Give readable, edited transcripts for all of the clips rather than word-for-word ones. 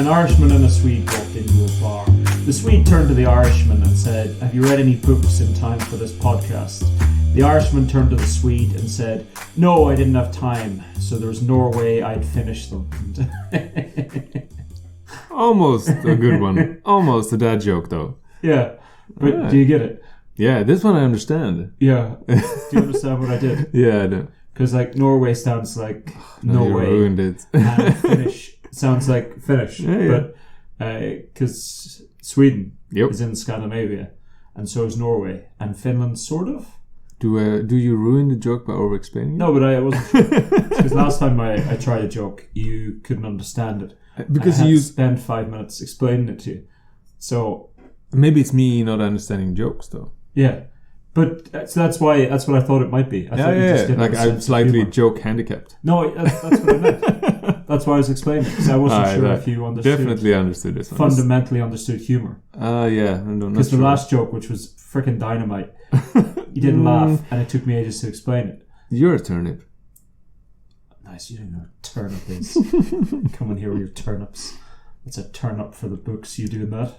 Irishman and a Swede walked into a bar. The Swede turned to the Irishman and said, "Have you read any books in time for this podcast?" The Irishman turned to the Swede and said, "No, I didn't have time, so there's no way I'd finish them." Almost a good one. Almost a dad joke, though. Yeah, but Right. do you get it? Yeah, this one I understand. Yeah. Do you understand what I did? Yeah, I do. Because like Norway sounds like no you way, ruined it. and finish sounds like finish. Yeah. But because Sweden Yep. is in Scandinavia, and so is Norway, and Finland sort of. Do you ruin the joke by over-explaining it? No, but I wasn't sure. Because last time I tried a joke, you couldn't understand it. Because I had you to spend 5 minutes explaining it to you. So maybe it's me not understanding jokes, though. yeah, but so that's what I thought it might be. I thought you just didn't like have a I'm sense of slightly humor. joke handicapped. No, that's what I meant. That's why I was explaining, because I wasn't sure if you understood. Definitely understood this one. Fundamentally understood humor. Yeah, I'm not Because the sure. last joke, which was freaking dynamite, you didn't laugh, and it took me ages to explain it. You're a turnip. Nice, you don't know what a turnip is. Come in here with your turnips. It's a turn up for the books. You doing that?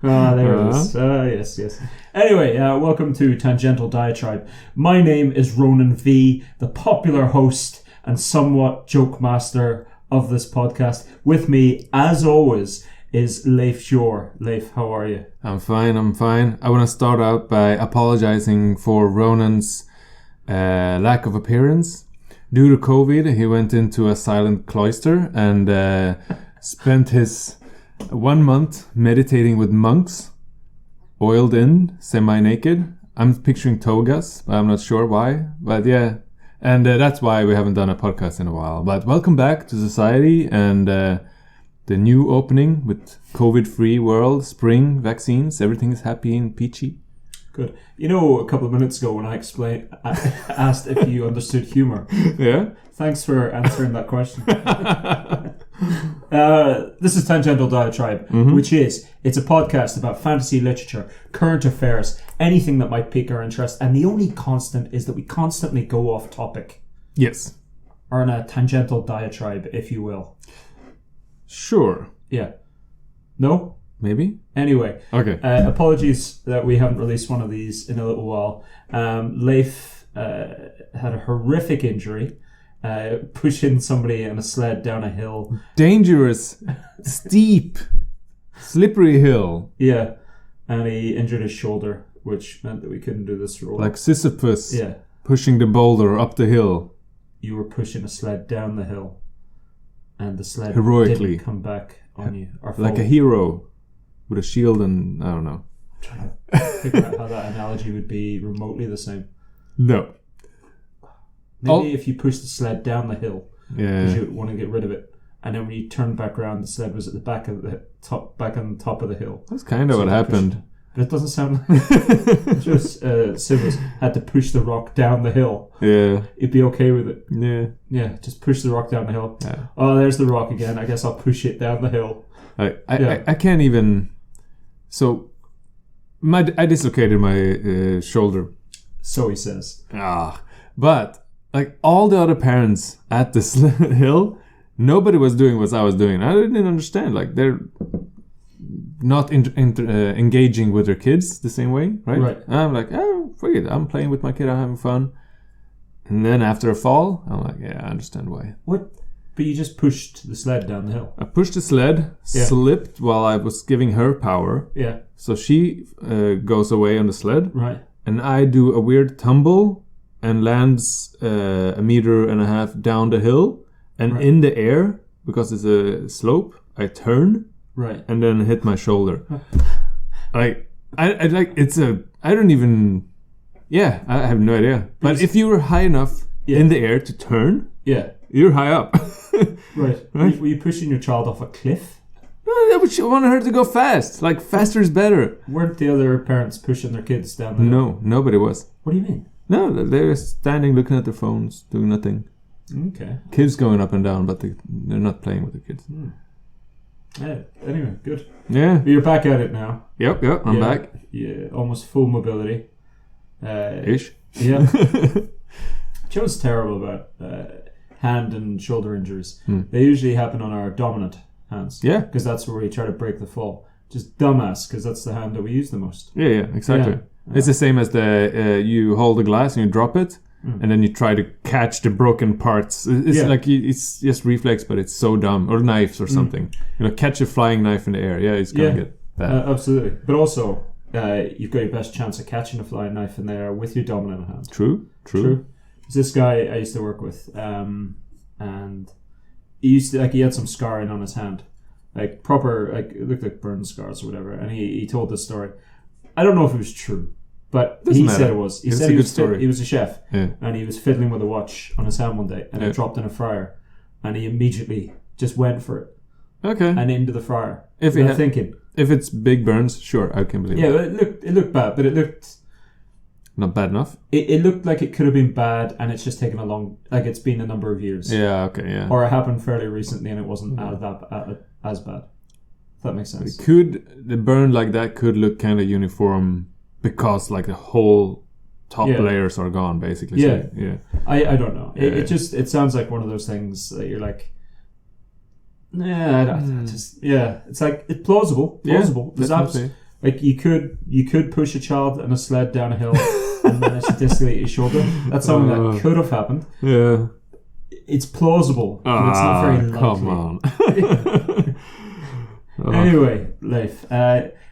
There it is. Yes. Anyway, welcome to Tangential Diatribe. My name is Ronan V, the popular host and somewhat joke master of this podcast. With me, as always, is Leif Shore. Leif, how are you? I'm fine. I want to start out by apologizing for Ronan's lack of appearance. Due to COVID, he went into a silent cloister and spent his 1 month meditating with monks, oiled in, semi-naked. I'm picturing togas, but I'm not sure why. But yeah, and that's why we haven't done a podcast in a while. But welcome back to society and the new opening with COVID-free world, spring, vaccines, everything is happy and peachy. Good. You know, a couple of minutes ago when I asked if you understood humor. Yeah? Thanks for answering that question. This is Tangential Diatribe, which it's a podcast about fantasy literature, current affairs, anything that might pique our interest, and the only constant is that we constantly go off topic. Yes. Or in a tangential diatribe, if you will. Sure. Yeah. No? Maybe? Anyway. Okay. Apologies that we haven't released one of these in a little while. Leif had a horrific injury. Pushing somebody in a sled down a hill. Dangerous, steep, slippery hill. Yeah. And he injured his shoulder, which meant that we couldn't do this roll. Like Sisyphus Yeah. pushing the boulder up the hill. You were pushing a sled down the hill. And the sled Heroically. didn't come back on you. Or Like a hero with a shield and, I don't know. I'm trying to figure out how that analogy would be remotely the same. No. Maybe if you push the sled down the hill, because Yeah. you want to get rid of it, and then when you turned back around, the sled was at the back of the top, back on the top of the hill. That's kind of So what you happened. But it doesn't sound like just Sivers had to push the rock down the hill. Yeah. It'd be okay with it. Yeah. Yeah, just push the rock down the hill. Yeah. Oh, there's the rock again. I guess I'll push it down the hill. I can't even. So, I dislocated my shoulder. So he says. But like all the other parents at this hill, nobody was doing what I was doing. I didn't understand. Like they're not engaging with their kids the same way, right? Right. And I'm like, oh, forget it. I'm playing with my kid. I'm having fun. And then after a fall, I'm like, yeah, I understand why. What? But you just pushed the sled down the hill. I pushed the sled, slipped while I was giving her power. Yeah. So she goes away on the sled. Right. And I do a weird tumble and lands 1.5 meters down the hill. And in the air, because it's a slope, I turn. Right. And then hit my shoulder. I don't even... Yeah, I have no idea. But if you were high enough in the air to turn... Yeah. You're high up. Right. Were you pushing your child off a cliff? No, I wanted her to go fast. Like, faster is better. Weren't the other parents pushing their kids down the hill? No, nobody was. What do you mean? No, they were standing looking at their phones, doing nothing. Okay. Kids going up and down, but they're not playing with the kids. Yeah, anyway, good. Yeah. But you're back at it now. Yep, I'm back. Yeah, almost full mobility. Ish. Yeah. Joe's terrible about hand and shoulder injuries. They usually happen on our dominant hands. Yeah. Because that's where you try to break the fall. Just dumbass, because that's the hand that we use the most. Yeah, exactly. Yeah. It's the same as you hold the glass and you drop it, and then you try to catch the broken parts. It's like it's just reflex, but it's so dumb. Or knives or something. Catch a flying knife in the air. Yeah, it's gonna get bad. Absolutely. But also, you've got your best chance of catching a flying knife in there with your dominant hand. True. There's this guy I used to work with, and he had some scarring on his hand, like proper, like it looked like burn scars or whatever. And he told this story. I don't know if it was true, but he said it was. He said he was a chef, and he was fiddling with a watch on his hand one day, and it dropped in a fryer, and he immediately just went for it. Okay. And into the fryer. Thinking. If it's big burns, sure, I can believe it. Yeah, it looked bad, but it looked... Not bad enough? It looked like it could have been bad, and it's just taken it's been a number of years. Yeah, okay, yeah. Or it happened fairly recently, and it wasn't as bad. If that makes sense. The burn like that could look kind of uniform, because like the whole top layers are gone, basically. Yeah. So, yeah. I don't know. It sounds like one of those things that you're like... it's like it's plausible. There's like you could push a child in a sled down a hill and manage to dislocate his shoulder. That's something that could have happened. Yeah, it's plausible, but it's not very likely. Come on. Anyway, Leif,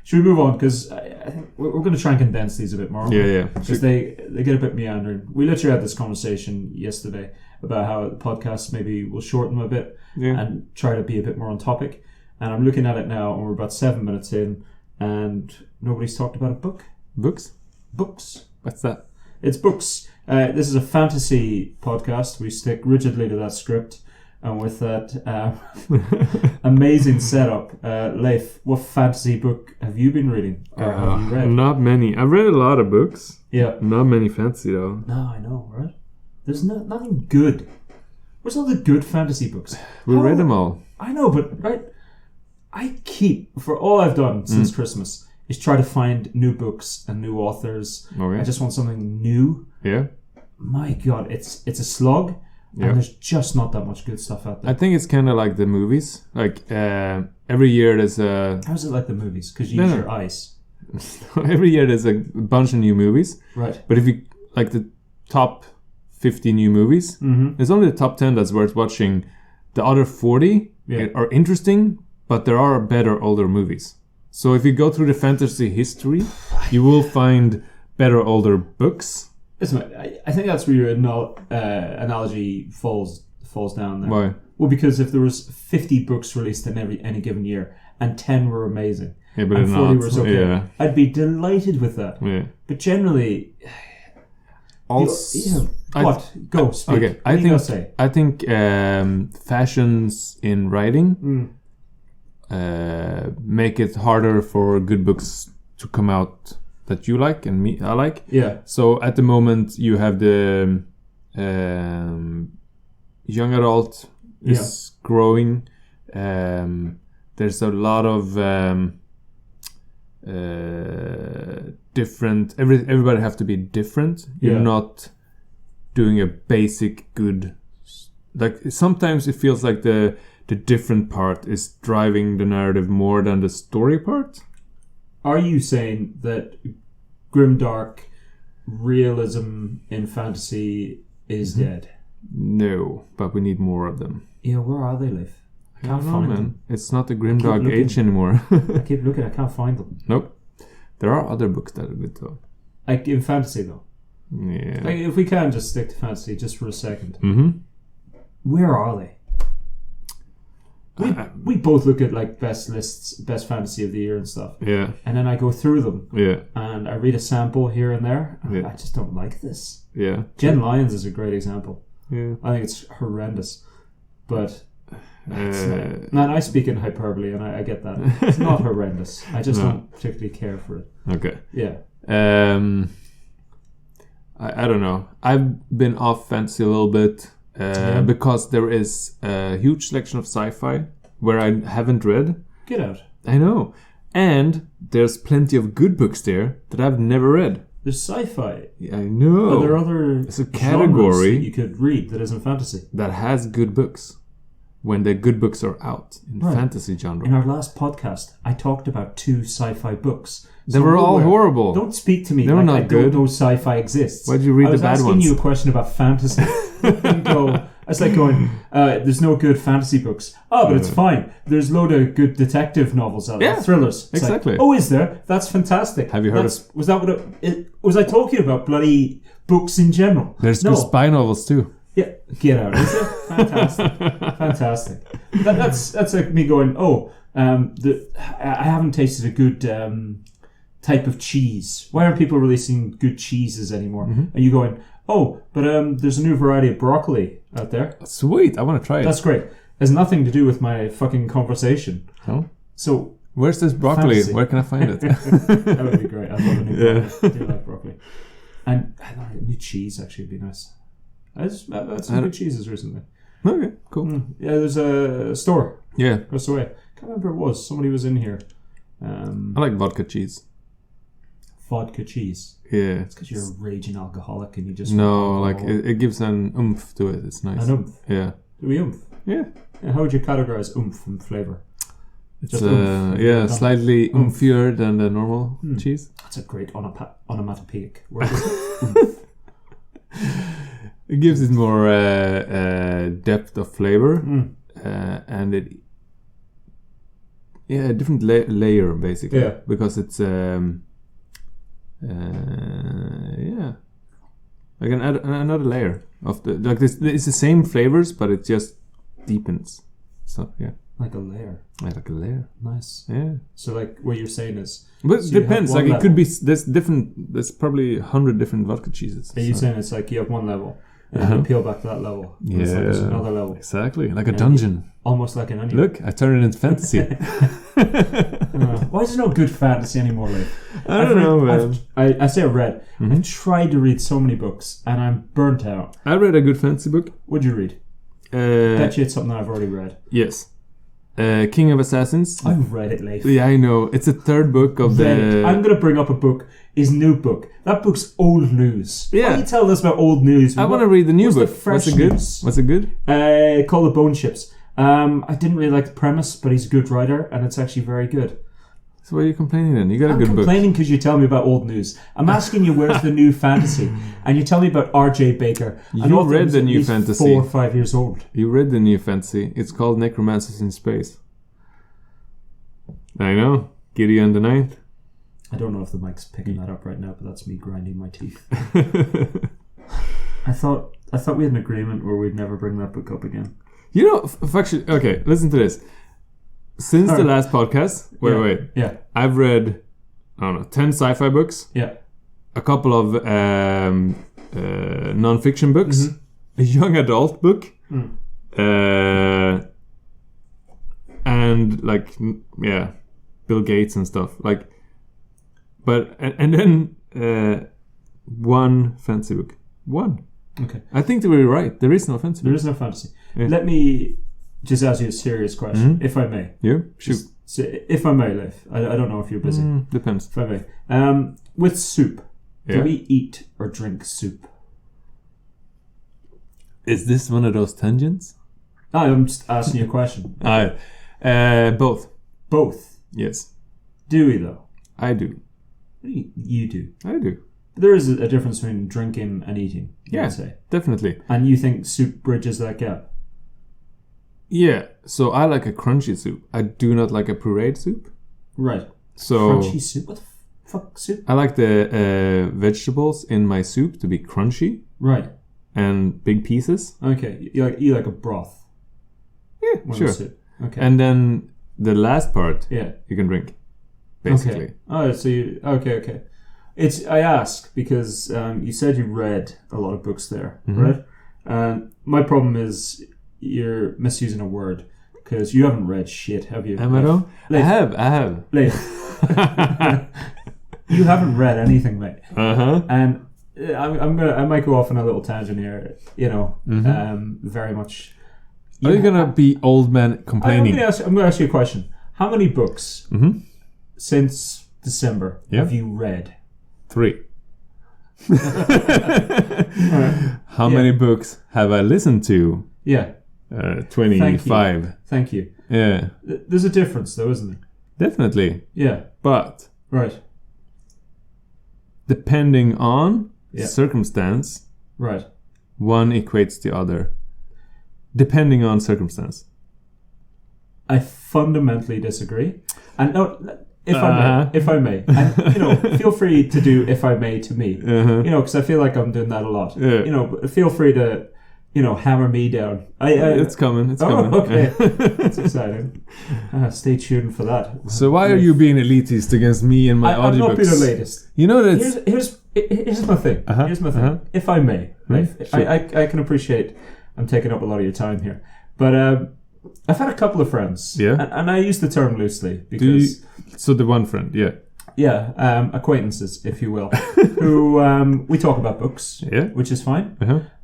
should we move on? Because I think we're going to try and condense these a bit more. Yeah. Because they get a bit meandering. We literally had this conversation yesterday about how the podcast maybe will shorten a bit and try to be a bit more on topic. And I'm looking at it now, and we're about 7 minutes in, and nobody's talked about a book. Books? What's that? It's books. This is a fantasy podcast. We stick rigidly to that script. And with that amazing setup, Leif, what fantasy book have you been reading? Or have you read? Not many. I've read a lot of books. Yeah. Not many fantasy, though. No, I know, right? There's nothing good. Where's all the good fantasy books? We read them all. I know, but right, I keep, for all I've done since Christmas, is try to find new books and new authors. Okay. I just want something new. Yeah. My God, it's a slog. And there's just not that much good stuff out there. I think it's kind of like the movies. Like every year there's a... How's it like the movies? Because you use your eyes. Every year there's a bunch of new movies. Right. But if you... Like the top 50 new movies, there's only the top 10 that's worth watching. The other 40 are interesting, but there are better older movies. So if you go through the fantasy history, you will find better older books. Listen, I think that's where your analogy falls down there. Why? Well, because if there was 50 books released in any given year, and 10 were amazing, and 40 were okay, I'd be delighted with that. Yeah. But generally, also, Go speak. Okay, I think fashions in writing make it harder for good books to come out that you like and I like. Yeah. So at the moment you have the young adult is growing. There's a lot of different. Everybody have to be different. You're not doing a basic good. Like sometimes it feels like the different part is driving the narrative more than the story part. Are you saying that grimdark realism in fantasy is dead? No, but we need more of them. Yeah, where are they, Leif? I can't find them. It's not the grimdark age anymore. I keep looking, I can't find them. Nope. There are other books that are good though. Like in fantasy though? Yeah. Like if we can just stick to fantasy just for a second. Mm-hmm. Where are they? We both look at like best lists, best fantasy of the year and stuff. Yeah. And then I go through them. Yeah. And I read a sample here and there. And I just don't like this. Yeah. Jen Lyons is a great example. Yeah. I think it's horrendous. But man, I speak in hyperbole and I get that. It's not horrendous. I just don't particularly care for it. Okay. Yeah. I don't know. I've been off fantasy a little bit. Because there is a huge selection of sci-fi where I haven't read. Get out. I know. And there's plenty of good books there that I've never read. There's sci-fi. Yeah, I know. Are there other it's a category that you could read that isn't fantasy? That has good books. when the good books are out in fantasy genre. In our last podcast, I talked about 2 sci-fi books. They were all horrible. Don't speak to me they were not I good. don't know sci-fi exists. Why'd you read the bad ones? I was asking you a question about fantasy. It's like going, there's no good fantasy books. Oh, but it's fine. There's a load of good detective novels out there, thrillers. It's exactly. Like, is there? That's fantastic. Have you heard Was that what was I talking about? Bloody books in general? There's good spy novels too. Yeah, get out. Is it? Fantastic. Fantastic. That's like me going, I haven't tasted a good type of cheese. Why aren't people releasing good cheeses anymore? And you going, but there's a new variety of broccoli out there. Sweet, I want to try it. That's great. Has nothing to do with my fucking conversation. Oh. So, where's this broccoli? Fantasy. Where can I find it? That would be great. I love a new broccoli. I do like broccoli. And I don't know, new cheese actually would be nice. I had some good cheeses recently. Okay, cool. Yeah, there's a store. Yeah. Across the way. Can't remember who it was. Somebody was in here. I like vodka cheese. Vodka cheese. Yeah. It's because you're a raging alcoholic and you just... No, like it gives an oomph to it. It's nice. An oomph? Yeah. Do we oomph? Yeah. How would you categorize oomph and flavour? It's slightly oomfier than the normal cheese. That's a great onomatopoeic word. Oomph. It gives it more depth of flavor, and a different layer basically. Yeah. Because it's like another layer of it's the same flavors, but it just deepens. So yeah. Like a layer. Like a layer. Nice. Yeah. So like what you're saying is... But it depends. Like it could be... There's probably 100 different vodka cheeses. Are you saying it's like you have one level and you peel back to that level? Yeah. It's like there's another level. Exactly. Like a dungeon. Almost like an onion. Look, I turned it into fantasy. Why is there no good fantasy anymore, Leif? I don't know, man. I say I read. I tried to read so many books and I'm burnt out. I read a good fantasy book. What'd you read? Bet you it's something I've already read. Yes. King of Assassins. I've read it, Leif. Yeah, I know. It's the third book of the... I'm going to bring up a book. His new book. That book's old news. Yeah. Why are you telling us about old news? I want to read the new book. What's it good? What's it good? Called The Bone Ships. I didn't really like the premise, but he's a good writer, and it's actually very good. So why are you complaining then? You got a good book. I'm complaining because you tell me about old news. I'm asking you where's the new fantasy, and you tell me about R.J. Baker. You read the new fantasy. 4 or 5 years old. You read the new fantasy. It's called Necromancers in Space. I know. Gideon the Ninth. I don't know if the mic's picking that up right now, but that's me grinding my teeth. I thought we had an agreement where we'd never bring that book up again. You know, actually, okay, listen to this. Since the last podcast, wait. Yeah. I've read, I don't know, 10 sci-fi books. Yeah. A couple of non-fiction books. A young adult book. And like, Bill Gates and stuff. Like, but, and then one fantasy book. One. Okay. I think they were right. There is no fantasy. There is no fantasy. Yeah. Let me just ask you a serious question, if I may. Yeah, shoot. If I may, Leif. I don't know if you're busy. Depends. If I may. With soup, do we eat or drink soup? Is this one of those tangents? I'm just asking you a question. Both. Both? Yes. Do we, though? I do. You do? I do. There is a difference between drinking and eating, I'd say. Definitely. And you think soup bridges that gap? Yeah. So I like a crunchy soup. I do not like a pureed soup. Right. So crunchy soup? What the fuck soup? I like the vegetables in my soup to be crunchy. Right. And big pieces. Okay. You like a broth? Yeah, sure. Soup. Okay. And then the last part, you can drink, basically. Okay. Oh, so you... Okay. I ask because you said you read a lot of books there, right? And my problem is you're misusing a word because you haven't read shit, have you? Am I though? I have. Leif. You haven't read anything, mate. And I might go off on a little tangent here. You know, very much. Are you gonna be old man complaining? I'm gonna ask you a question. How many books since December have you read? 3. How many books have I listened to? Yeah. 25. Thank you. Yeah. There's a difference, though, isn't there? Definitely. Yeah. But Right. depending on circumstance, Right. one equates the other. Depending on circumstance. I fundamentally disagree. And no, if I may, and feel free to do if I may to me. Because I feel like I'm doing that a lot. Yeah. Feel free to, hammer me down. It's coming. It's coming. Okay. That's exciting. Stay tuned for that. So why are you being elitist against me and my audiobooks? I'm not being the latest. You know that. Here's my thing. Here's my thing. If I may, right? Sure. I can appreciate I'm taking up a lot of your time here, but I've had a couple of friends, and I use the term loosely because. So the one friend, acquaintances, if you will, who we talk about books, which is fine.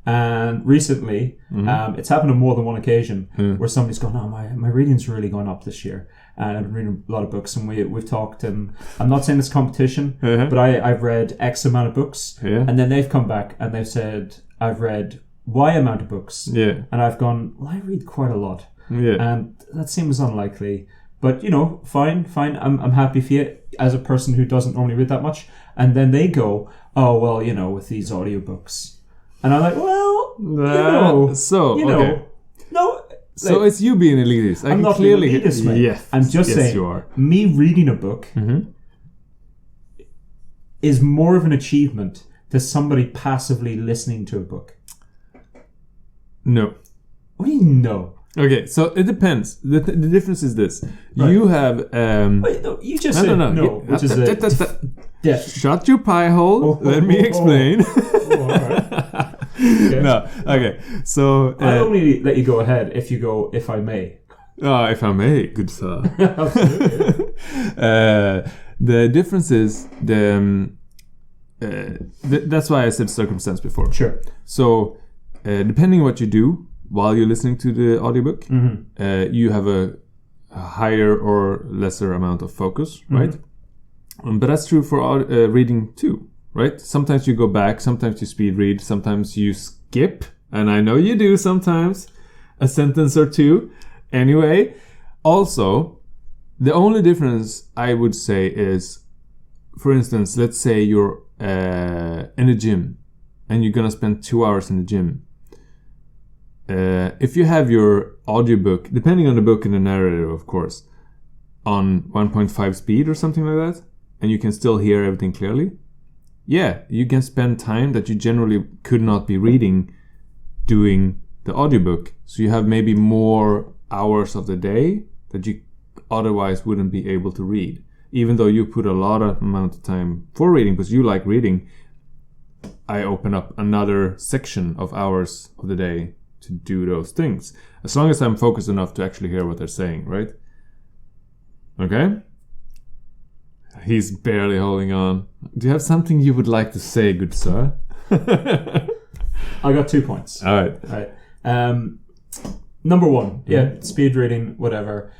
And recently, it's happened on more than one occasion where somebody's gone, "Oh, my reading's really gone up this year, and I've been reading a lot of books." And we've talked, and I'm not saying it's competition, but I've read X amount of books, and then they've come back and they've said, "I've read Y amount of books," and I've gone, "Well, I read quite a lot," and that seems unlikely. But fine. I'm happy for you as a person who doesn't normally read that much. And then they go, "Oh well, with these audiobooks," and I'm like, "Well, no." So it's you being elitist. I'm not clearly being elitist, mate. Yes, I'm just saying. You are. Me reading a book is more of an achievement to somebody passively listening to a book. No. What do you mean no? Okay, so it depends. The difference is this: you have. Wait, no, you just said no, which is Shut your pie hole. Let me explain. All right. Okay. No, okay. So I'll only let you go ahead if you go, "If I may." If I may, good sir. Absolutely. The difference is that's why I said circumstance before. Sure. So depending on what you do while you're listening to the audiobook, you have a higher or lesser amount of focus, right? But that's true for reading too, right? Sometimes you go back, sometimes you speed read, sometimes you skip, and I know you do sometimes, a sentence or two. Anyway, also, the only difference I would say is, for instance, let's say you're in a gym and you're gonna spend 2 hours in the gym. If you have your audiobook, depending on the book and the narrator, of course, on 1.5 speed or something like that, and you can still hear everything clearly, you can spend time that you generally could not be reading doing the audiobook. So you have maybe more hours of the day that you otherwise wouldn't be able to read. Even though you put a lot of amount of time for reading, because you like reading, I open up another section of hours of the day to do those things. As long as I'm focused enough to actually hear what they're saying, right? Okay? He's barely holding on. Do you have something you would like to say, good sir? I got 2 points. All right. Number one, speed reading, whatever,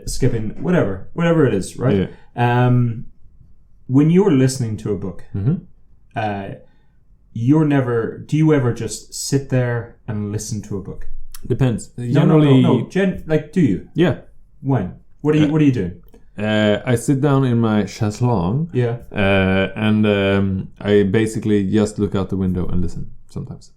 skipping, whatever it is, right? Yeah. When you're listening to a book, do you ever just sit there and listen to a book? Depends. Generally, no. Do you? Yeah. When? What are you doing? I sit down in my chaiselong. Yeah. And I basically just look out the window and listen sometimes.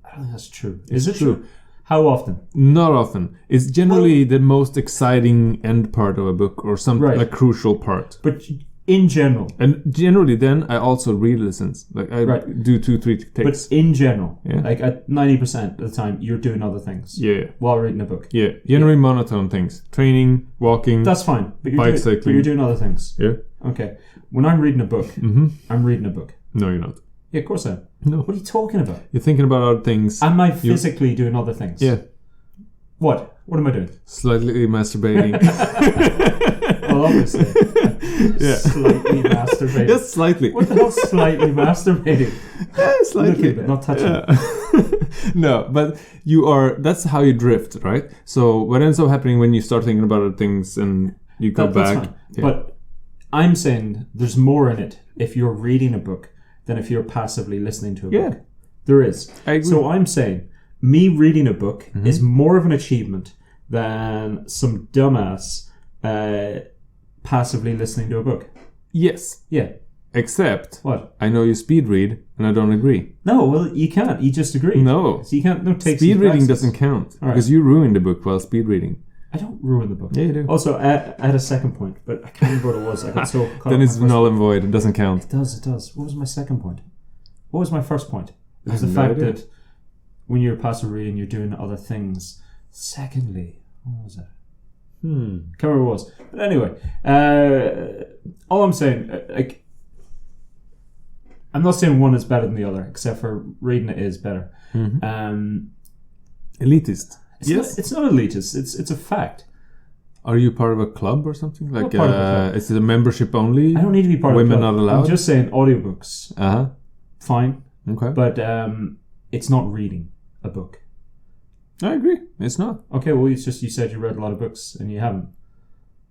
I don't think that's true. Is it true? How often? Not often. It's generally the most exciting end part of a book or a crucial part. But in general. And generally then I also re-listens. Like I do 2-3 takes. But in general, like at 90% of the time, you're doing other things. Yeah. While reading a book. Yeah. Generally monotone things. Training, walking. That's fine. But cycling. But you're doing other things. Yeah. Okay. When I'm reading a book, I'm reading a book. No, you're not. Yeah, of course I am. No. What are you talking about? You're thinking about other things. Am I physically doing other things? Yeah. What? What am I doing? Slightly masturbating. Well, obviously. Slightly masturbating. Just slightly. What the hell slightly masturbating? Slightly. Not touching. No, but that's how you drift, right? So what ends up happening when you start thinking about other things and you go back. That's fine. Yeah. But I'm saying there's more in it if you're reading a book than if you're passively listening to a book. There is. I agree. So I'm saying me reading a book is more of an achievement than some dumbass passively listening to a book. Yes. Yeah. Except, What? I know you speed read, and I don't agree. No, well, you can't. You just agree. No. So you can't. No, take speed reading doesn't count. All right. Because you ruined the book while speed reading. I don't ruin the book. Yeah, you do. Also, I had a second point, but I can't remember what it was. I got so caught Then up it's in my null and void. It doesn't count. It does. What was my second point? What was my first point? It was the No fact idea. that when you're passive reading, you're doing other things. Secondly, what was it? Can't remember what it was. But anyway, all I'm saying, like, I'm not saying one is better than the other, except for reading it is better. Elitist. It's not elitist. It's a fact. Are you part of a club or something? Like, part of a club. is it a membership only? I don't need to be part Women of a club. not allowed? I'm just saying audiobooks, fine, Okay. but it's not reading a book. I agree. It's not. Okay, well, it's just you said you read a lot of books and you haven't.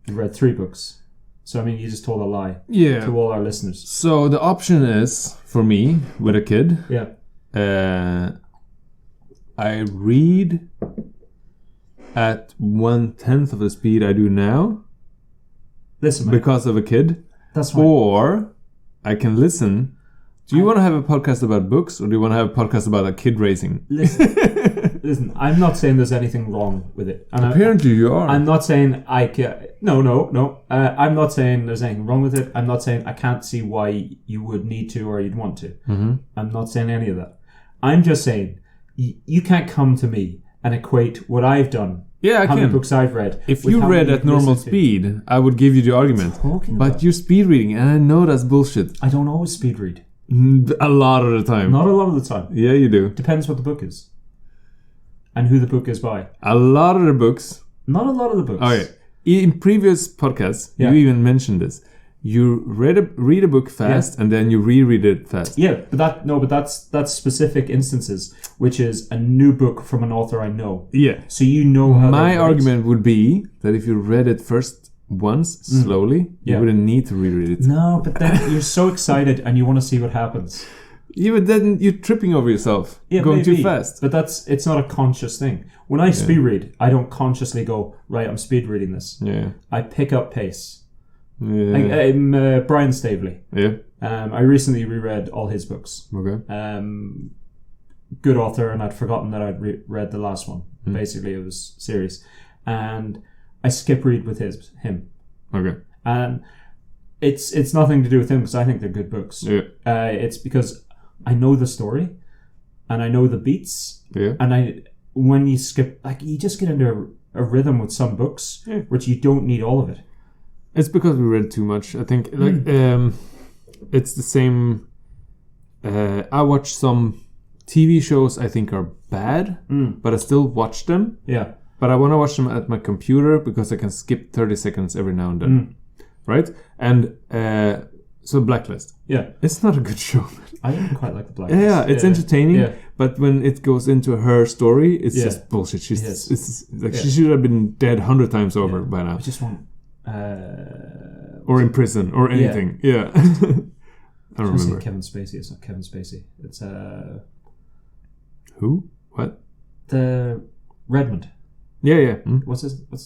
You read 3 books. So, I mean, you just told a lie Yeah. to all our listeners. So the option is, for me, with a kid, Yeah. I read at 1/10 of the speed I do now Listen, man, because of a kid. that's fine. Or I can listen. Do you want to have a podcast about books, or do you want to have a podcast about a kid racing? Listen, I'm not saying there's anything wrong with it. And Apparently you are. I'm not saying I can... No. I'm not saying there's anything wrong with it. I'm not saying I can't see why you would need to or you'd want to. I'm not saying any of that. I'm just saying you can't come to me and equate what I've done, Yeah, I how many can. books I've read. If with you how read many at normal listened to. speed, I would give you the argument. Talking But about? you're speed reading, and I know that's bullshit. I don't always speed read. A lot of the time. Not a lot of the time. Yeah, you do. Depends what the book is. And who the book is by. A lot of the books. Not a lot of the books. Okay. In previous podcasts, Yeah. you even mentioned this. You read a book fast, and then you reread it fast. Yeah, but that's specific instances, which is a new book from an author I know. Yeah. So you know how My they write. argument would be that if you read it first once, slowly, Yeah. you wouldn't need to reread it. No, but then you're so excited and you want to see what happens. Yeah, but then you're tripping over yourself. Yeah, going maybe, too fast. But it's not a conscious thing. When I speed read, I don't consciously go, right, I'm speed reading this. Yeah. I pick up pace. Yeah. I'm Brian Staveley. Yeah. I recently reread all his books. Okay. Good author, and I'd forgotten that I'd read the last one. Basically, it was serious. And I skip read with him. Okay. And it's nothing to do with him because I think they're good books. Yeah. It's because I know the story and I know the beats. Yeah. And when you skip, like, you just get into a rhythm with some books, which you don't need all of it. It's because we read too much. I think it's the same. I watch some TV shows I think are bad, but I still watch them. Yeah. But I want to watch them at my computer because I can skip 30 seconds every now and then. Right? And so Blacklist. Yeah. It's not a good show. I didn't quite like the Blacklist. Yeah, it's entertaining, Yeah. but when it goes into her story, it's Yeah. just bullshit. She's Yes. it's like Yeah. she should have been dead 100 times over by now, I just want... or in prison, or anything. Yeah, I don't I was remember. Kevin Spacey. It's not Kevin Spacey. It's Who? What? the Redmond. Yeah. What's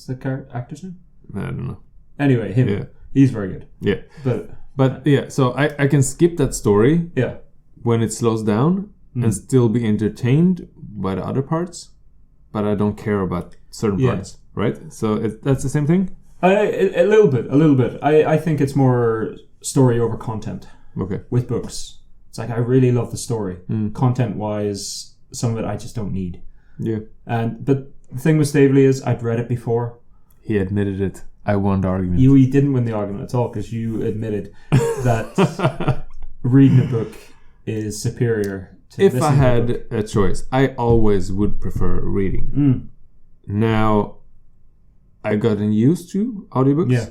the actor's name? I don't know. Anyway, him. Yeah. He's very good. Yeah, But but yeah. So I can skip that story yeah, when it slows down and still be entertained by the other parts, but I don't care about certain parts. Right? So that's the same thing. a little bit. I think it's more story over content Okay. with books. It's like I really love the story. Content wise, some of it I just don't need. Yeah. But the thing with Staveley is I'd read it before. He admitted it. I won the argument. You didn't win the argument at all because you admitted that reading a book is superior to If I listening to a had book. a choice, I always would prefer reading. Now, I've gotten used to audiobooks. Yeah.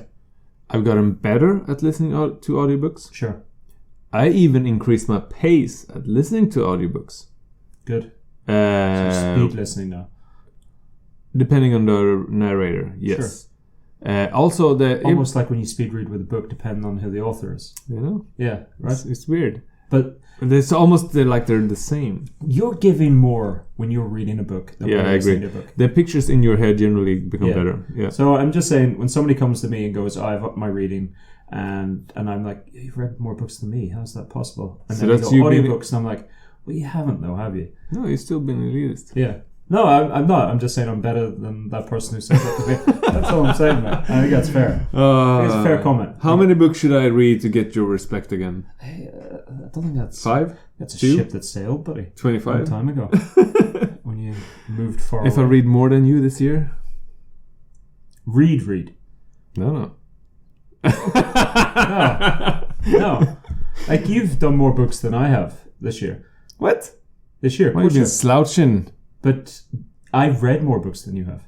I've gotten better at listening to audiobooks. Sure. I even increased my pace at listening to audiobooks. Good. So speed listening now. Depending on the narrator, yes. Also, Almost like when you speed read with a book, depending on who the author is. you know, Yeah, right. it's weird. But it's almost they're the same. You're giving more when you're reading a book than when I you're agree. listening to a book. The pictures in your head generally become better. Yeah. So I'm just saying, when somebody comes to me and goes, I've upped my reading, and I'm like, you've read more books than me. How's that possible? And So then that's they go, you audiobooks, and I'm like, well, you haven't though, have you? No, you've still been elitist. Yeah. No, I'm not. I'm just saying I'm better than that person who said that to me. That's all I'm saying, man. I think that's fair. I think it's a fair comment. How many books should I read to get your respect again? I don't think that's... 5? That's a 2? ship that sailed, buddy. 25? A long time ago. When you moved far If away. I read more than you this year? Read. No. No. Like, you've done more books than I have this year. What? This year. Why have you been slouching? But I've read more books than you have.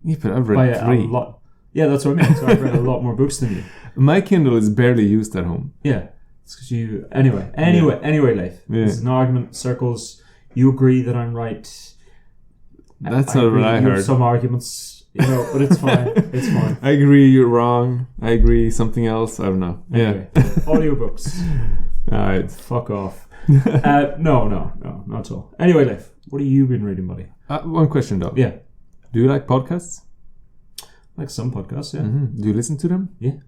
Yeah, but I've read By 3. a lot. Yeah, that's what I mean. So I've read a lot more books than you. My Kindle is barely used at home. Yeah. It's because you... Anyway, Leif. Yeah. This is an argument, circles. You agree that I'm right. That's I not agree what I that you have heard. some arguments, but it's fine. It's fine. I agree you're wrong. I agree something else. I don't know. Anyway, audiobooks. Alright. Fuck off. No, not at all. Anyway, Leif, what have you been reading, buddy? One question though. Yeah. Do you like podcasts? Like some podcasts, yeah. Mm-hmm. Do you listen to them? Yeah.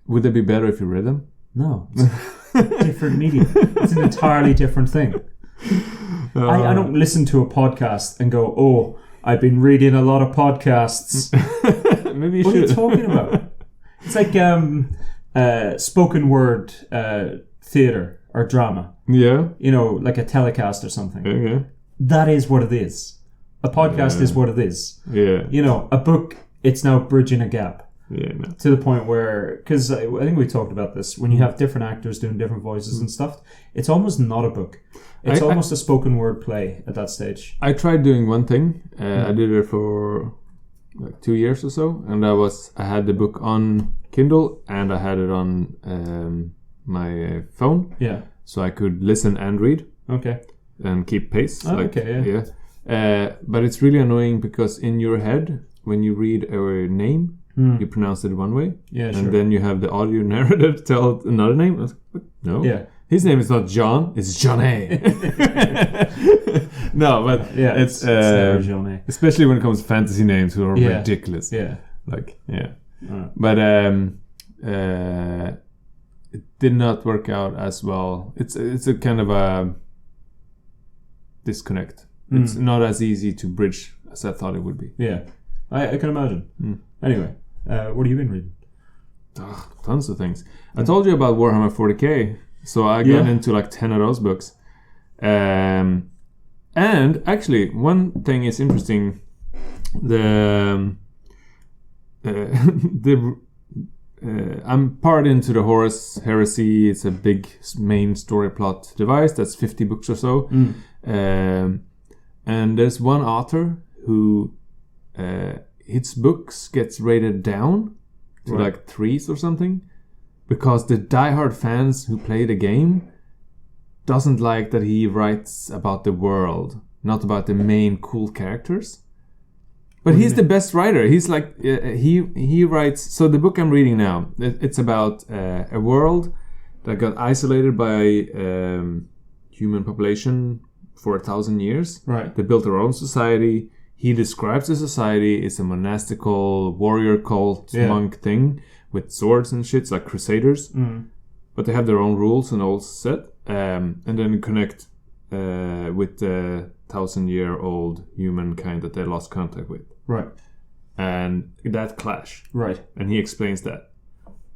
Would they be better if you read them? No. It's a different medium. It's an entirely different thing. I don't listen to a podcast and go, oh, I've been reading a lot of podcasts. Maybe you What should. are you talking about? It's like spoken word theatre or drama. Yeah. Like a telecast or something. Okay. That is what it is. A podcast is what it is. Yeah. A book, it's now bridging a gap. Yeah. No. To the point where, because I think we talked about this, when you have different actors doing different voices and stuff, it's almost not a book. It's almost a spoken word play at that stage. I tried doing one thing. I did it for like 2 years or so, and I had the book on Kindle and I had it on my phone. Yeah. So I could listen and read. Okay. And keep pace. Oh, okay. Yeah. But it's really annoying because in your head, when you read a name, you pronounce it one way. Yeah, sure. And then you have the audio narrator tell another name. I was like, no. Yeah. His name is not John, it's Johnny. No, but yeah, it's never Johnny. Especially when it comes to fantasy names who are ridiculous. Yeah. Like, yeah. But it did not work out as well. It's a kind of a disconnect. It's not as easy to bridge as I thought it would be. Yeah. I can imagine. Anyway, what have you been reading? Tons of things. I told you about Warhammer 40k, so I got into like 10 of those books. And actually, one thing is interesting. I'm part into the Horus Heresy. It's a big main story plot device that's 50 books or so. And there's one author who its books gets rated down to like 3s or something, because the diehard fans who play the game doesn't like that he writes about the world, not about the main cool characters. But he's the best writer. He's like he writes. So the book I'm reading now, it's about a world that got isolated by human population for 1,000 years. Right. They built their own society. He describes the society. It's a monastical warrior cult monk thing with swords and shit, like crusaders. But they have their own rules and all set. And then connect with the 1,000-year-old humankind that they lost contact with. Right. And that clash. Right. And he explains that.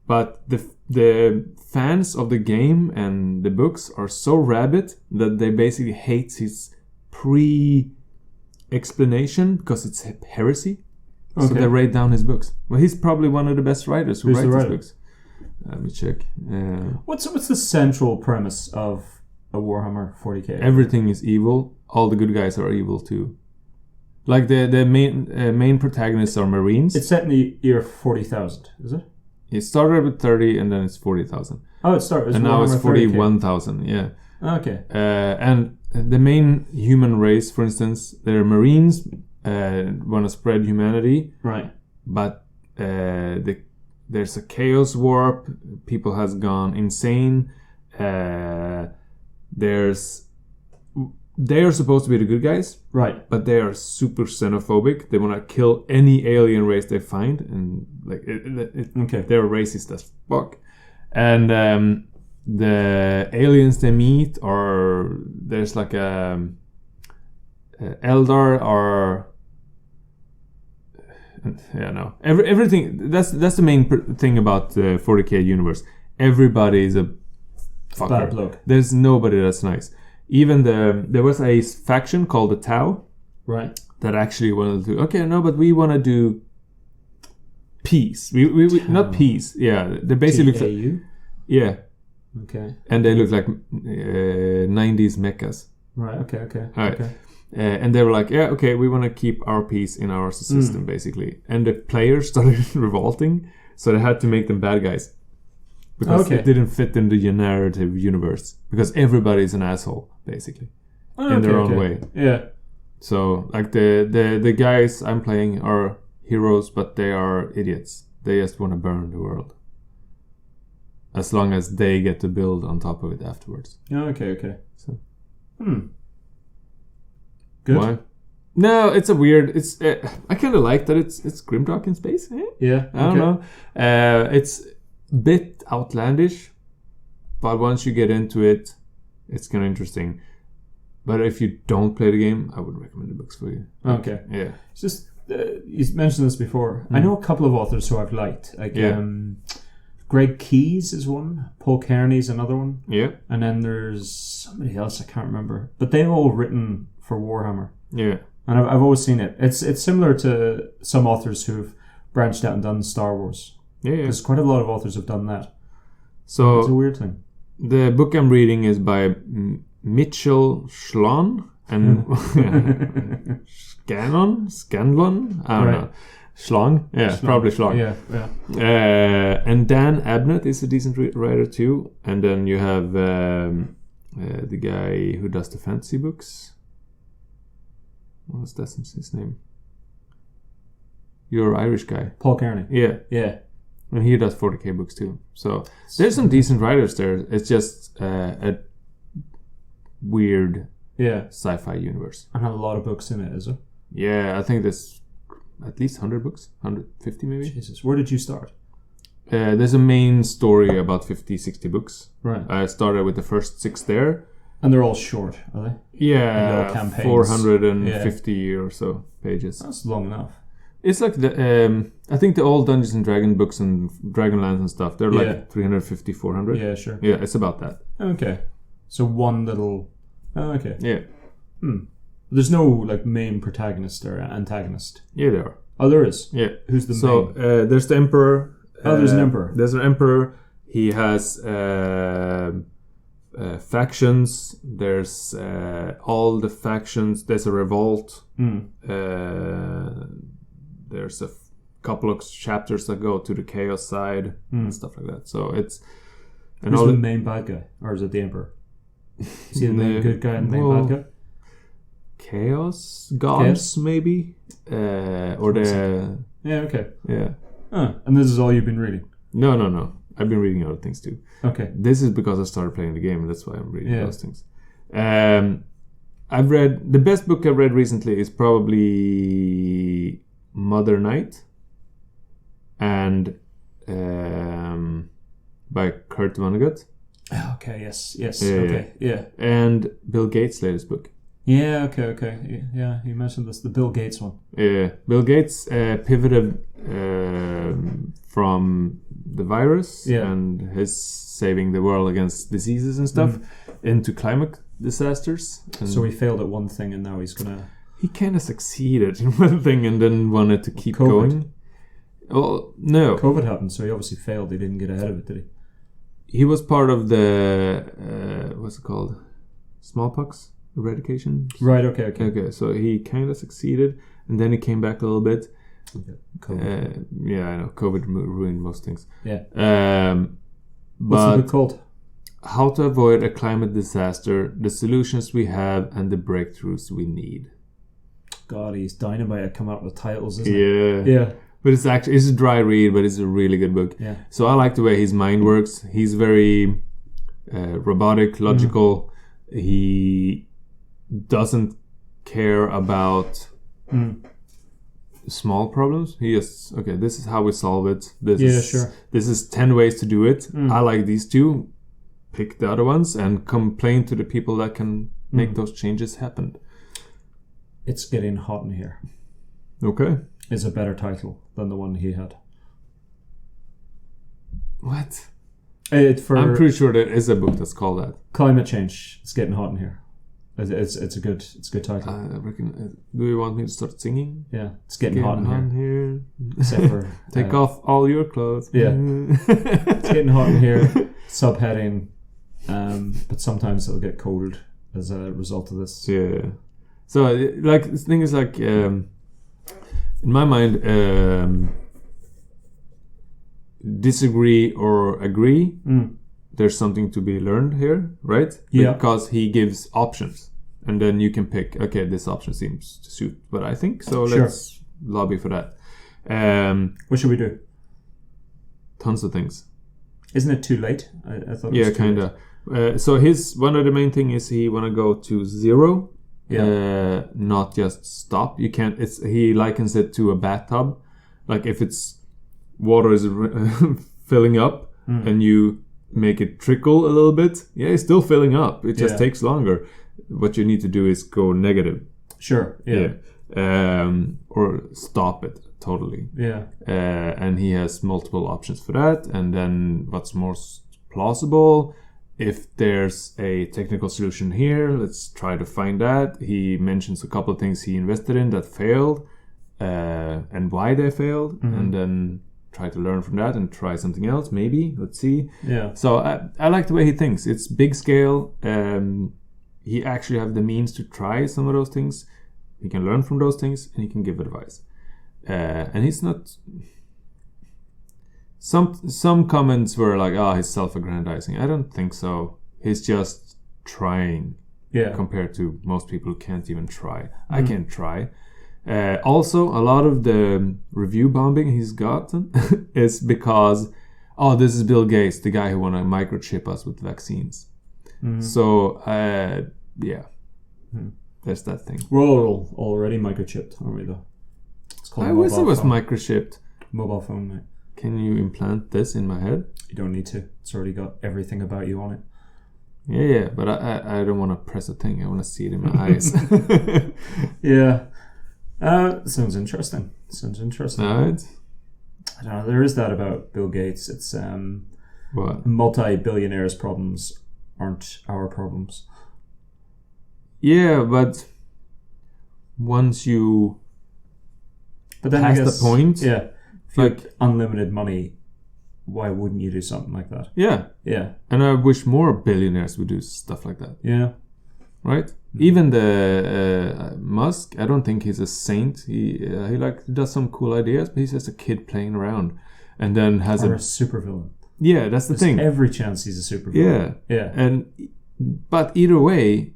But the fans of the game and the books are so rabid that they basically hate his explanation because it's heresy. So they rate down his books. Well, he's probably one of the best writers who writes his books. Let me check. What's the central premise of a Warhammer 40k? Everything is evil. All the good guys are evil too. Like the main protagonists are Marines. It's set in the year 40,000, is it? It started with 30 and then it's 40,000. Oh, it started. And now it's 41,000. Yeah. Okay. And the main human race, for instance, they're Marines. Want to spread humanity. Right. But there's a chaos warp. People has gone insane. they are supposed to be the good guys, Right. but they are super xenophobic. They want to kill any alien race they find, and like Okay. they're racist as fuck. And the aliens they meet are there's like a Eldar or everything. That's the main thing about the 40k universe. Everybody is a fucker. Bad bloke. There's nobody that's nice. Even there was a faction called the Tau Right. that actually wanted to but we want to do peace. We not peace. Yeah, they basically look like, TAU? yeah, Okay. and they look like 90s mechas. Right. Okay. Right. Okay. And they were like, yeah, okay, we want to keep our peace in our system, basically. And the players started revolting, so they had to make them bad guys. Because it didn't fit in the narrative universe. Because everybody's an asshole, basically. In their own way. Yeah. So, like, the guys I'm playing are heroes, but they are idiots. They just want to burn the world. As long as they get to build on top of it afterwards. Okay. So. Good. Why? No, it's a weird. It's I kind of like that it's Grimdark in space. Yeah. I don't know. It's a bit outlandish, but once you get into it, it's kind of interesting. But if you don't play the game, I would recommend the books for you. Okay. Yeah. It's just you mentioned this before. I know a couple of authors who I've liked. Like Greg Keyes is one. Paul Kearney's another one. Yeah. And then there's somebody else I can't remember. But they've all written for Warhammer. Yeah. And I've always seen it. It's similar to some authors who've branched out and done Star Wars. Yeah. There's quite a lot of authors who've done that. So it's a weird thing. The book I'm reading is by Mitchell Schlon and Scanlon. I don't know. Schlong? Yeah, probably Schlong. Yeah. And Dan Abnett is a decent writer too. And then you have the guy who does the fantasy books. What was that his name? You're an Irish guy. Paul Kearney. Yeah. And he does 40k books too. So there's some decent writers there. It's just a weird sci-fi universe. And a lot of books in it, is it? Yeah, I think there's at least 100 books. 150 maybe. Jesus, where did you start? There's a main story about 50, 60 books. Right. I started with the first 6 there. And they're all short, are they? Yeah, campaigns. 450 or so pages. That's long enough. It's like the I think the old Dungeons and Dragons books and Dragonlance and stuff, they're like 350, 400. Yeah, sure. Yeah, it's about that. Okay. So one little... Oh, okay. Yeah. There's no like main protagonist or antagonist. Yeah, there are. Oh, there is? Yeah. Who's the main? So there's the Emperor. There's an Emperor. There's an Emperor. He has factions. There's all the factions. There's a revolt. There's a couple of chapters that go to the chaos side and stuff like that. So it's... Who's the main bad guy? Or is it the Emperor? Is he the main good guy and the main bad guy? Chaos gods, maybe? Or the... Yeah, okay. Yeah. And this is all you've been reading? No. I've been reading other things too. Okay. This is because I started playing the game, and that's why I'm reading those things. I've read... The best book I've read recently is probably Mother Night. And... by Kurt Vonnegut. Okay, yes. Okay, yeah. And Bill Gates' latest book. Yeah, okay. Yeah, you mentioned this, the Bill Gates one. Yeah, Bill Gates pivoted from the virus and his saving the world against diseases and stuff into climate disasters. And so he failed at one thing and now he's gonna... He kind of succeeded in one thing and then wanted to keep going. Well, no. COVID happened, so he obviously failed. He didn't get ahead of it, did he? He was part of the, what's it called? Smallpox eradication? Right, okay. Okay, so he kind of succeeded, and then he came back a little bit. COVID. Yeah, I know. COVID ruined most things. Yeah. What's the book called? How to Avoid a Climate Disaster, the Solutions We Have, and the Breakthroughs We Need. God, he's dynamite at coming up with titles, isn't he? Yeah. But it's a dry read, but it's a really good book. Yeah. So I like the way his mind works. He's very robotic, logical. He doesn't care about small problems. He is okay. This is how we solve it. This is 10 ways to do it. I like these 2. Pick the other ones and complain to the people that can make those changes happen. It's Getting Hot in Here. Okay. Is a better title than the one he had. What? I'm pretty sure there is a book that's called that. Climate Change. It's Getting Hot in Here. It's a good title. I reckon. Do you want me to start singing? Yeah, it's getting hot in here. Except for take off all your clothes. Yeah, it's getting hot in here. Subheading, but sometimes it'll get cold as a result of this. Yeah. So like the thing is like in my mind, disagree or agree. There's something to be learned here, right? Yeah. Because he gives options. And then you can pick, okay, this option seems to suit what I think, so let's lobby for that. What should we do? Tons of things. Isn't it too late? I thought it was kind of. So one of the main thing is he want to go to 0, not just stop. You can't. He likens it to a bathtub. Like if it's water is filling up and you make it trickle a little bit, it's still filling up. It just takes longer. What you need to do is go negative. Sure. Yeah. Or stop it totally. Yeah. And he has multiple options for that. And then what's most plausible? If there's a technical solution here, let's try to find that. He mentions a couple of things he invested in that failed, and why they failed, and then try to learn from that and try something else. Maybe, let's see. Yeah. So I like the way he thinks. It's big scale. He actually have the means to try some of those things. He can learn from those things and he can give advice. And he's not. Some comments were like, he's self-aggrandizing. I don't think so. He's just trying. Yeah. Compared to most people who can't even try. I can't try. Also, a lot of the review bombing he's gotten is because, this is Bill Gates, the guy who want to microchip us with vaccines. So, there's that thing. We're all already microchipped, aren't we, though? I wish it was microchipped. Mobile phone, mate. Can you implant this in my head? You don't need to. It's already got everything about you on it. Yeah, but I don't want to press a thing. I want to see it in my eyes. Yeah. Sounds interesting. Right. I don't know. There is that about Bill Gates. It's what? Multi-billionaires' problems aren't our problems. Yeah, but once you pass the point, if you had unlimited money, why wouldn't you do something like that? Yeah. And I wish more billionaires would do stuff like that. Yeah. Right. Even the Musk, I don't think he's a saint. He does some cool ideas, but he's just a kid playing around, and then has a supervillain. Yeah, that's the thing. Every chance he's a supervillain. Yeah. But either way,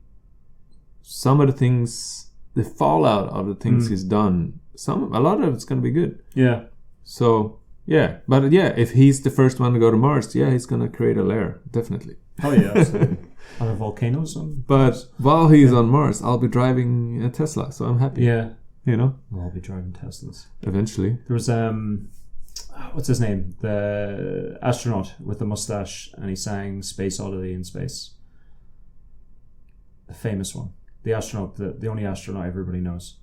some of the things, the fallout of the things he's done, a lot of it's going to be good. Yeah. So but if he's the first one to go to Mars, he's going to create a lair, definitely. Oh yeah, absolutely. Are there volcanoes on But while he's on Mars, I'll be driving a Tesla, so I'm happy. Yeah. You know? We'll all be driving Teslas. Eventually. There was, what's his name? The astronaut with the mustache, and he sang Space Oddity in Space. The famous one. The astronaut, the only astronaut everybody knows.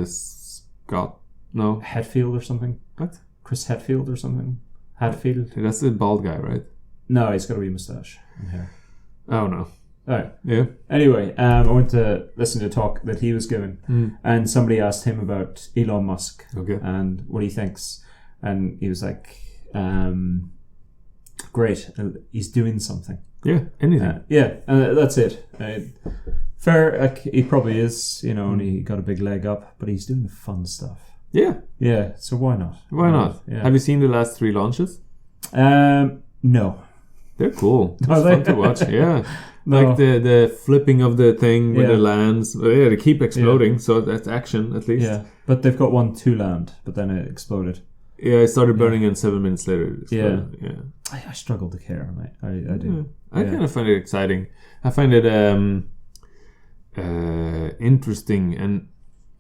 Scott, no. Hetfield or something? What? Chris Hetfield or something? Hatfield? That's the bald guy, right? No, he's got to be mustache and hair. Oh, no. Alright. Yeah. Anyway, I went to listen to a talk that he was giving, and somebody asked him about Elon Musk and what he thinks. And he was like, great, he's doing something. Yeah, anything. That's it. Fair, he probably is, and he got a big leg up, but he's doing fun stuff. Yeah, so why not? Why not? Yeah. Have you seen the last 3 launches? No. They're cool. It's Are fun they? to watch. Yeah. No. Like the flipping of the thing when it lands. They keep exploding, so that's action at least. Yeah, but they've got one to land, but then it exploded. Yeah, I started burning and 7 minutes later. Yeah. Yeah. I struggle to care, mate. I do. I kind of find it exciting. I find it interesting, and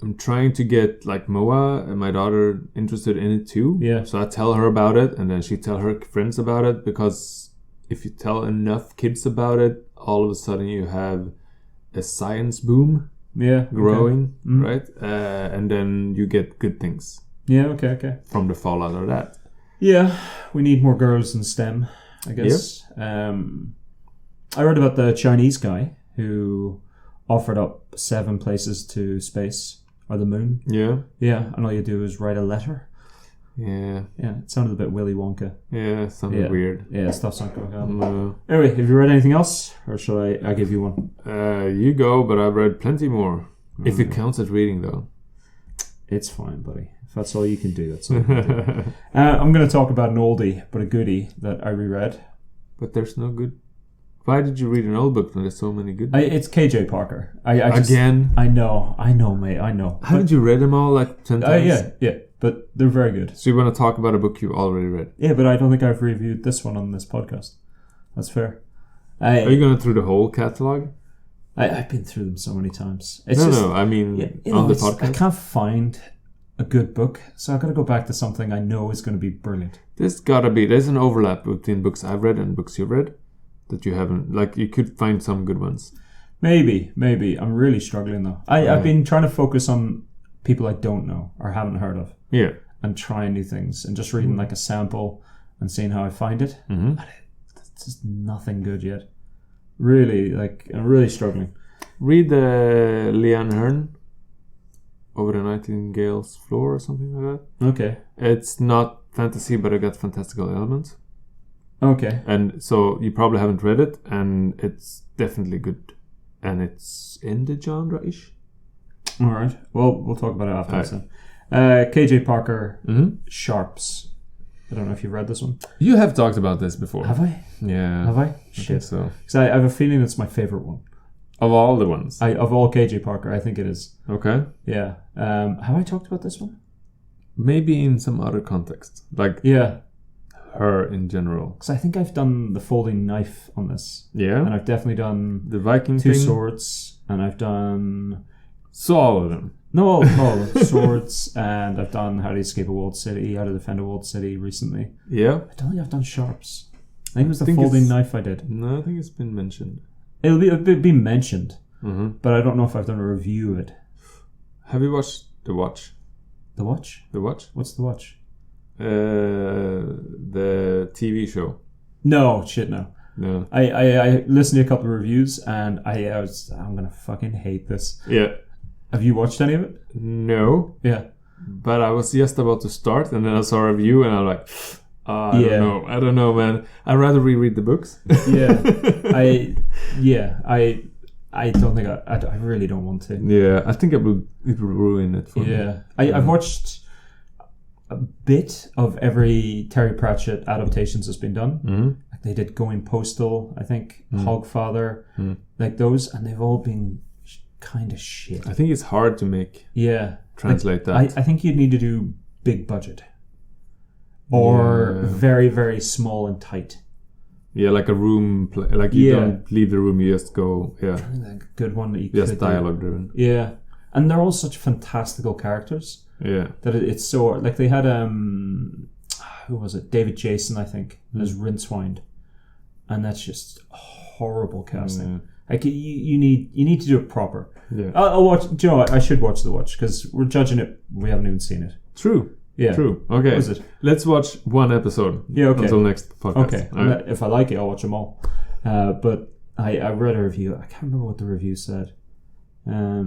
I'm trying to get like Moa and my daughter interested in it too. Yeah. So I tell her about it, and then she tell her friends about it, because if you tell enough kids about it, all of a sudden you have a science boom growing, right? And then you get good things. Yeah, okay. From the fallout of that. Yeah, we need more girls in STEM, I guess. Yep. I read about the Chinese guy who offered up 7 places to space or the moon. Yeah. Yeah, and all you do is write a letter. Yeah. Yeah, it sounded a bit Willy Wonka. Yeah, it sounded weird. Yeah, stuff's not going on. Anyway, have you read anything else? Or shall I give you one? You go, but I've read plenty more. If it counts as reading, though. It's fine, buddy. If that's all you can do, that's all you can do. I'm going to talk about an oldie, but a goodie that I reread. But there's no good... Why did you read an old book when there's so many good? It's KJ Parker. Again? I know, mate, I know. Haven't you read them all like 10 times? Yeah, but they're very good. So you want to talk about a book you already read? Yeah, but I don't think I've reviewed this one on this podcast. That's fair. Are you going through the whole catalogue? I've been through them so many times. I mean, on the podcast. I can't find a good book, so I've got to go back to something I know is going to be brilliant. There's an overlap between books I've read and books you've read that you haven't. Like, you could find some good ones. Maybe. I'm really struggling though. I've been trying to focus on people I don't know or haven't heard of. Yeah. And trying new things and just reading like a sample and seeing how I find it. Mm-hmm. It's just nothing good yet. Really, I'm really struggling. Read the Leanne Hearn, Over the Nightingale's Floor or something like that. Okay. It's not fantasy, but it got fantastical elements. Okay. And so you probably haven't read it, and it's definitely good. And it's in the genre-ish. All right. Well, we'll talk about it after this then. KJ Parker, Sharps. I don't know if you've read this one. You have talked about this before. Have I? Yeah. Have I? I think so. Because I have a feeling it's my favorite one. Of all the ones? Of all KJ Parker, I think it is. Okay. Yeah. Have I talked about this one? Maybe in some other context. Like her in general. Because I think I've done the folding knife on this. Yeah. And I've definitely done the Viking two thing. Swords. And I've done... So all of them? No, all of them. Swords. And I've done How to Escape a Walled City, How to Defend a Walled City recently. Yeah. I don't think I've done Sharps. I think it was the folding knife I did. No, I think it's been mentioned. It'll be mentioned. Mm-hmm. But I don't know if I've done a review of it. Have you watched The Watch? The Watch? The Watch? What's The Watch? The TV show. No, shit, no. No. I listened to a couple of reviews and I'm gonna fucking hate this. Yeah. Have you watched any of it? No. Yeah. But I was just about to start, and then I saw a review, and I'm like, I don't know, man. I'd rather reread the books. I don't think I really don't want to. Yeah, I think it will ruin it for me. Yeah. I've watched a bit of every Terry Pratchett adaptations that's been done. Mm-hmm. Like they did Going Postal, I think, Hogfather, like those, and they've all been kind of shit. I think it's hard to translate that. I think you'd need to do big budget or very, very small and tight. Yeah, like a room, you don't leave the room, you just go, I think that's a good one that you just could dialogue driven. Yeah. And they're all such fantastical characters. Yeah. That it's so, like they had, who was it? David Jason, I think, as Rincewind. And that's just horrible casting. Yeah. Like you need to do it proper. Yeah. I'll watch. Do you know what? I should watch The Watch because we're judging it. We haven't even seen it. True. Yeah. True. Okay. What is it? Let's watch one episode. Yeah. Okay. Until next podcast. Okay. Right. If I like it, I'll watch them all. But I read a review. I can't remember what the review said. I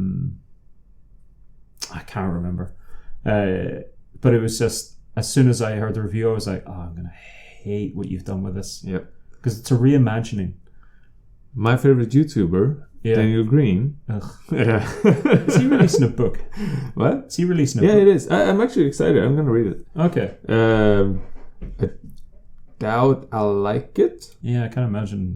can't remember. But it was just as soon as I heard the review, I was like, I'm gonna hate what you've done with this. Yep. Because it's a reimagining. My favorite YouTuber, Daniel Green. Ugh. Yeah. Is he releasing a book? What? Is he releasing a book? Yeah, it is. I'm actually excited. I'm going to read it. Okay. I doubt I'll like it. Yeah, I can't imagine.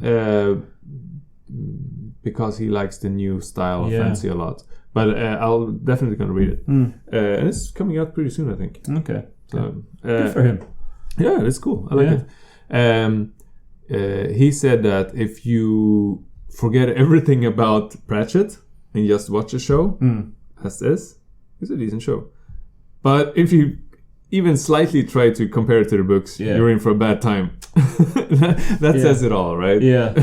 Because he likes the new style of fantasy a lot. But I'll definitely going to read it. And it's coming out pretty soon, I think. Okay. So Good for him. Yeah, it's cool. I like it. He said that if you forget everything about Pratchett and just watch a show as is, it's a decent show. But if you even slightly try to compare it to the books, you're in for a bad time. that says it all, right? Yeah.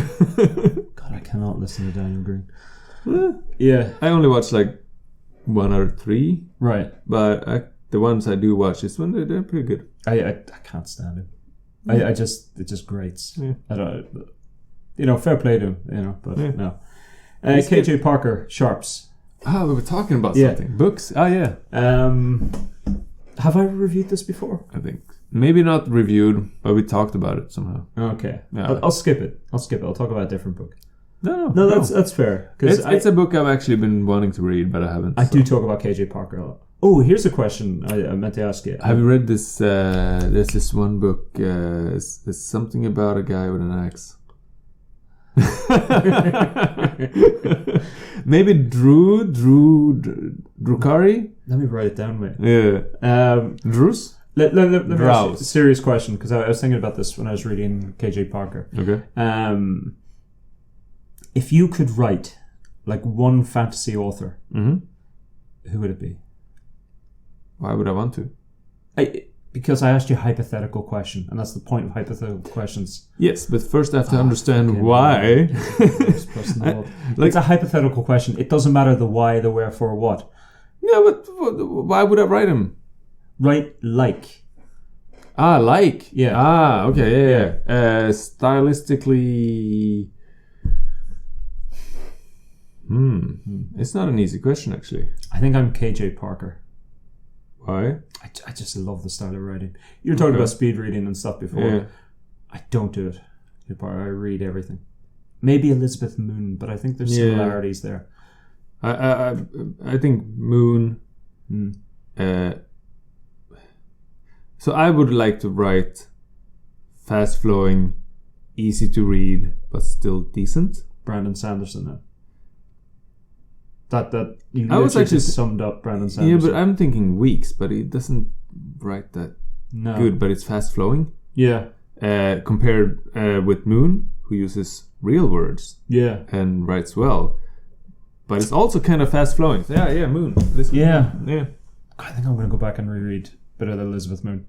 God, I cannot listen to Daniel Green. Yeah. I only watch like 1 or 3. Right. But the ones I do watch is when they're pretty good. I can't stand him. It just grates. Yeah. I don't. Fair play to him. But no. KJ Parker, Sharps. Ah, we were talking about something. Books. Oh yeah. Have I reviewed this before? I think maybe not reviewed, but we talked about it somehow. Okay. Yeah. I'll skip it. I'll talk about a different book. No. That's fair. It's a book I've actually been wanting to read, but I haven't. I do talk about KJ Parker a lot. Oh, here's a question I meant to ask you. Have you read this? There's this one book. It's something about a guy with an axe. Maybe Drukari? Let me write it down, mate. Yeah. Drus? Let me ask you a serious question, because I was thinking about this when I was reading KJ Parker. Okay. If you could write like one fantasy author, who would it be? Why would I want to? Because I asked you a hypothetical question, and that's the point of hypothetical questions. Yes, but first I have to understand why. It's a hypothetical question. It doesn't matter the why, the wherefore, what. Yeah, but why would I write him? Write like. Like. Yeah. Okay, yeah. Stylistically... It's not an easy question, actually. I think I'm KJ Parker. Why? I just love the style of writing. You were talking about speed reading and stuff before. Yeah. I don't do it. I read everything. Maybe Elizabeth Moon, but I think there's similarities there. I think Moon. So I would like to write fast-flowing, easy to read, but still decent. Brandon Sanderson. Now. That you actually summed up Brandon Sanderson. Yeah, but I'm thinking weeks, but he doesn't write that good, but it's fast flowing. Yeah. Compared with Moon, who uses real words. Yeah. And writes well. But it's also kind of fast flowing. So yeah, Moon. Yeah. I think I'm going to go back and reread a bit of Elizabeth Moon.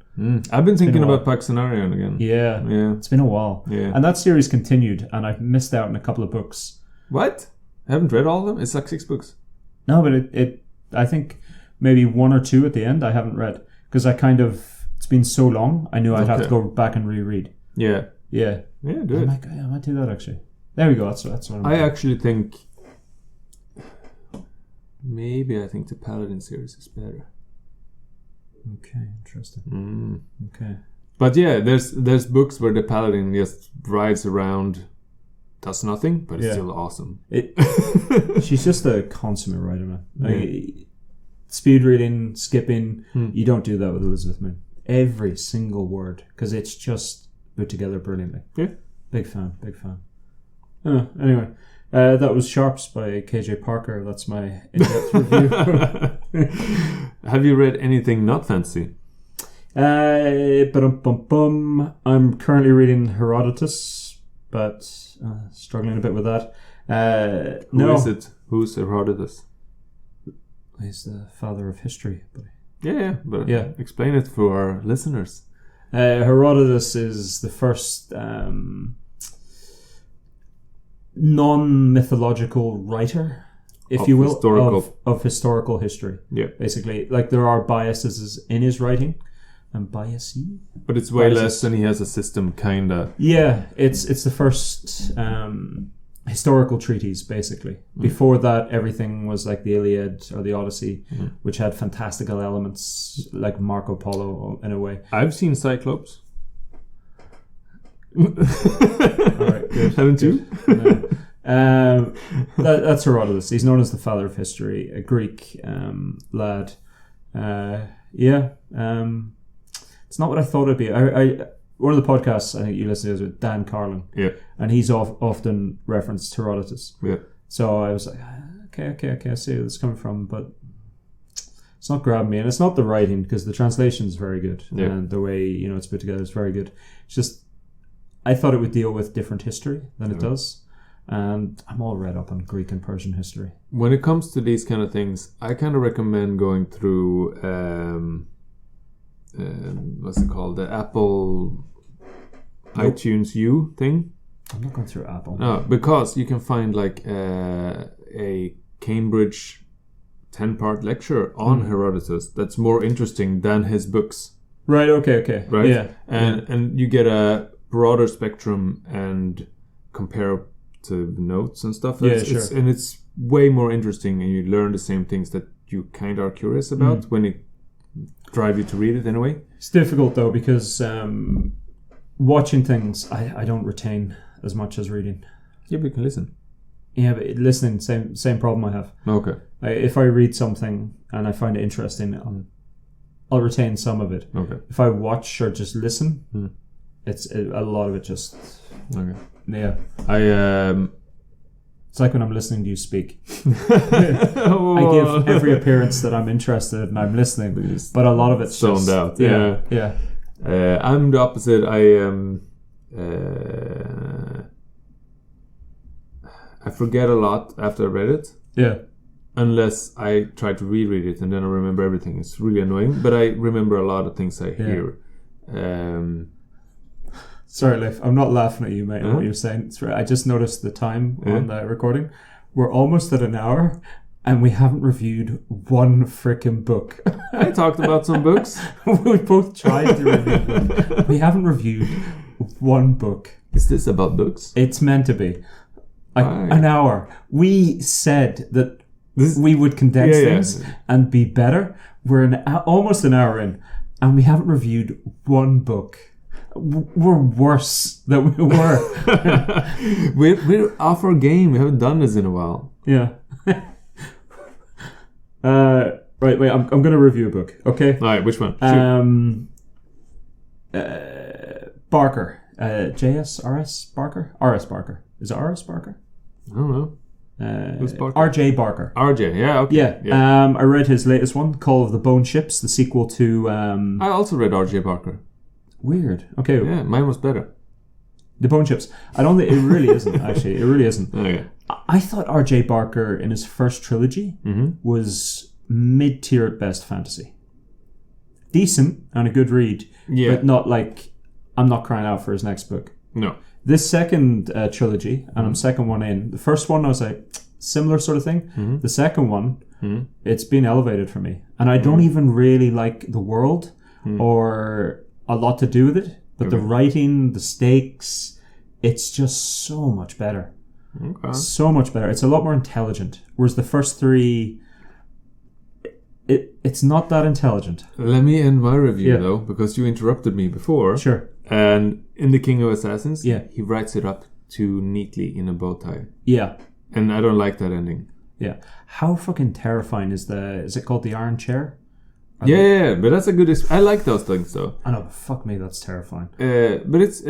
I've been thinking about Paxenarion again. Yeah. It's been a while. Yeah. And that series continued, and I've missed out on a couple of books. What? I haven't read all of them. It's like 6 books. No, but I think maybe 1 or 2 at the end I haven't read, because it's been so long. I knew I'd have to go back and reread. Yeah. Do it. I might do that actually. There we go. That's what I'm doing. Actually think maybe the Paladin series is better. Okay, interesting. Okay. But yeah, there's books where the Paladin just rides around, does nothing, but it's still awesome. She's just a consummate writer, man. Like, speed reading, skipping, you don't do that with Elizabeth Moon. Every single word, because it's just put together brilliantly. Yeah. Big fan. Anyway, that was Sharps by KJ Parker. That's my in-depth review. Have you read anything not fantasy? I'm currently reading Herodotus, but struggling a bit with that. Who is it? Who's Herodotus? He's the father of history. But explain it for our listeners. Herodotus is the first non-mythological writer, if you will, of historical history. Yeah. Basically, like there are biases in his writing. And biasy? But it's way less than he has a system, kinda. Yeah, it's the first historical treatise, basically. Before that, everything was like the Iliad or the Odyssey, which had fantastical elements, like Marco Polo in a way. I've seen Cyclops. All right, good. Haven't you? No. That's Herodotus. He's known as the father of history, a Greek lad. It's not what I thought it'd be. One of the podcasts I think you listen to is with Dan Carlin. Yeah. And he's often referenced Herodotus. Yeah. So I was like, okay, I see where it's coming from. But It's not grabbing me, and it's not the writing, because the translation is very good, Yeah. and the way it's put together is very good. It's just I thought it would deal with different history than it does, and I'm all read up on Greek and Persian history. When it comes to these kind of things, I kind of recommend going through what's it called, the Apple iTunes U thing. I'm not going through Apple. No, because you can find like a Cambridge 10-part lecture on Herodotus that's more interesting than his books. Right. Okay. Right. Yeah. And you get a broader spectrum and comparative notes and stuff. Yeah, sure. And it's way more interesting, and you learn the same things that you kind of are curious about when it drive you to read it anyway. It's difficult though, because watching things I don't retain as much as reading. Yeah, but you can listen. Yeah, but listening, same problem I have. Okay. If I read something and I find it interesting, I'll retain some of it. Okay. If I watch or just listen, it's a lot of it just. Okay. Yeah. It's like when I'm listening to you speak. I give every appearance that I'm interested and I'm listening, but a lot of it's zoned just out. Yeah. I'm the opposite. I forget a lot after I read it. Yeah. Unless I try to reread it and then I remember everything. It's really annoying, but I remember a lot of things I hear. Sorry, Leif, I'm not laughing at you, mate, on what you're saying. It's right. I just noticed the time on the recording. We're almost at an hour, and we haven't reviewed one freaking book. I talked about some books. We both tried to review them. We haven't reviewed one book. Is this about books? It's meant to be. An hour. We said that we would condense things and be better. We're almost an hour in, and we haven't reviewed one book. We're worse than we were. We're off our game. We haven't done this in a while. Yeah. Right, wait, I'm going to review a book, okay? All right, which one? Barker. J.S.R.S. Barker? R.S. Barker. Is it R.S. Barker? I don't know. Who's Barker? R.J. Barker. R.J., yeah, okay. Yeah. I read his latest one, Call of the Bone Ships, the sequel to... I also read R.J. Barker. Weird. Okay. Yeah, mine was better. The Bone Ships. I don't think... It really isn't, actually. It really isn't. Okay. I thought R.J. Barker, in his first trilogy, was mid-tier at best fantasy. Decent and a good read, but not like... I'm not crying out for his next book. No. This second trilogy, and I'm second one in. The first one, I was like, similar sort of thing. The second one, it's been elevated for me. And I don't even really like the world or a lot to do with it. But the writing, the stakes, it's just so much better. Okay. So much better. It's a lot more intelligent. Whereas the first three, it's not that intelligent. Let me end my review, though, because you interrupted me before. Sure. And in The King of Assassins, he writes it up too neatly in a bow tie. Yeah. And I don't like that ending. Yeah. How fucking terrifying is it called the Iron Chair? Yeah, but that's a good... I like those things, though. I know, but fuck me, that's terrifying. But it's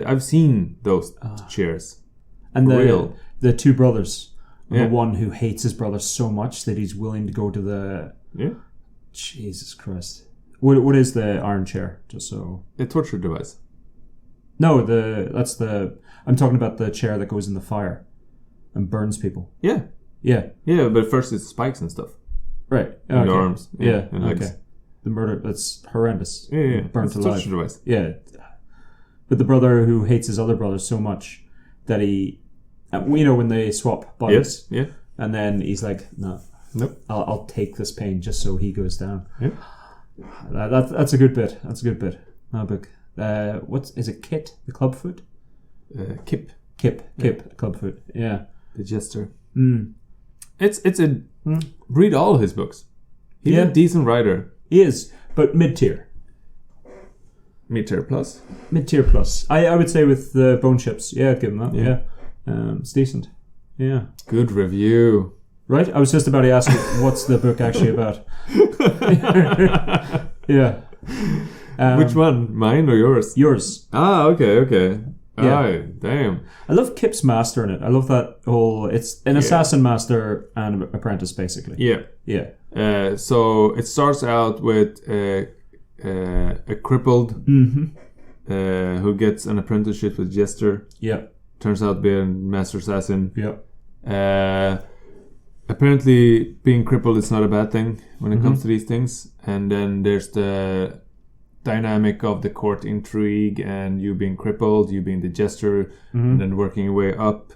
I've seen those chairs. And real. The two brothers. The one who hates his brother so much that he's willing to go to the... Yeah. Jesus Christ. What is the Iron Chair? Just so... A torture device. No, that's the... I'm talking about the chair that goes in the fire and burns people. Yeah. Yeah. Yeah, but first it's spikes and stuff. Right. In the arms. Yeah. And legs. Okay. The murder, that's horrendous. Yeah. Burnt alive. Torture device. Yeah. But the brother who hates his other brother so much that he... when they swap bodies. Yes. Yeah. And then he's like, no. Nope. I'll take this pain just so he goes down. Yeah. That's a good bit. That's a good bit. No book. Is it Kit, the clubfoot? Kip, clubfoot. Yeah. The Jester. It's a read all his books. He's a decent writer. He is, but mid-tier. Mid-tier plus. Mid-tier plus. I would say with the Bone Ships. Yeah, I'd give him that. Yeah. It's decent. Yeah. Good review. Right? I was just about to ask what's the book actually about. Yeah. Which one? Mine or yours? Yours. Okay. Yeah. Oh, damn. I love Kip's master in it. I love that whole... It's an assassin master and apprentice, basically. Yeah. Yeah. So it starts out with a crippled who gets an apprenticeship with Jester. Yeah. Turns out to be a master assassin. Yeah. Apparently, being crippled is not a bad thing when it comes to these things. And then there's the dynamic of the court intrigue and you being crippled, you being the Jester, and then working your way up,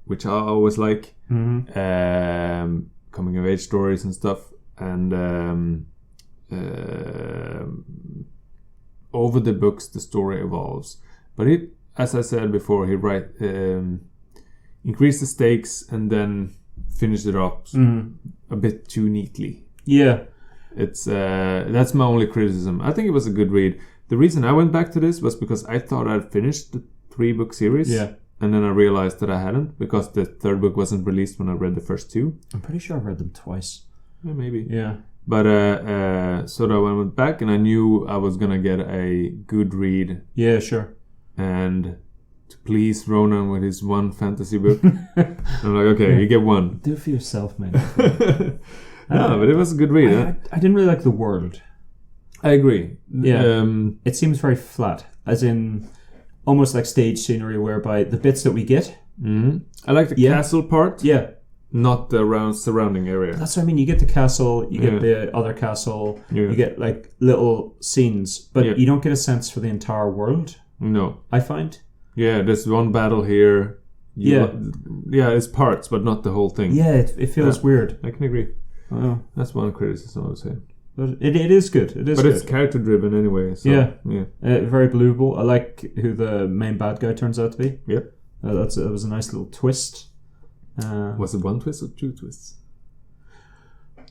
which I always like. Coming of age stories and stuff. And over the books, the story evolves. But it, as I said before, he increased the stakes and then finished it up a bit too neatly. Yeah. It's that's my only criticism. I think it was a good read. The reason I went back to this was because I thought I'd finished the 3-book series. Yeah. And then I realized that I hadn't, because the 3rd book wasn't released when I read the first 2. I'm pretty sure I've read them twice. Yeah, maybe. Yeah. But so I went back and I knew I was gonna get a good read. Yeah, sure. And to please Ronan with his one fantasy book, I'm like, okay, you get one. Do it for yourself, man. No, but it was a good read. I didn't really like the world. I agree. Yeah. It seems very flat, as in almost like stage scenery, whereby the bits that we get. I like the castle part. Yeah. Not the surrounding area. That's what I mean. You get the castle, you get the other castle, you get like little scenes, but you don't get a sense for the entire world. No. I find. Yeah, there's one battle here. Yeah, it's parts, but not the whole thing. Yeah, it feels weird. I can agree. Oh. That's one criticism I would say. But it is good. It is. But good. it's character driven anyway. So, yeah. Very believable. I like who the main bad guy turns out to be. Yep. That was a nice little twist. Was it one twist or 2 twists?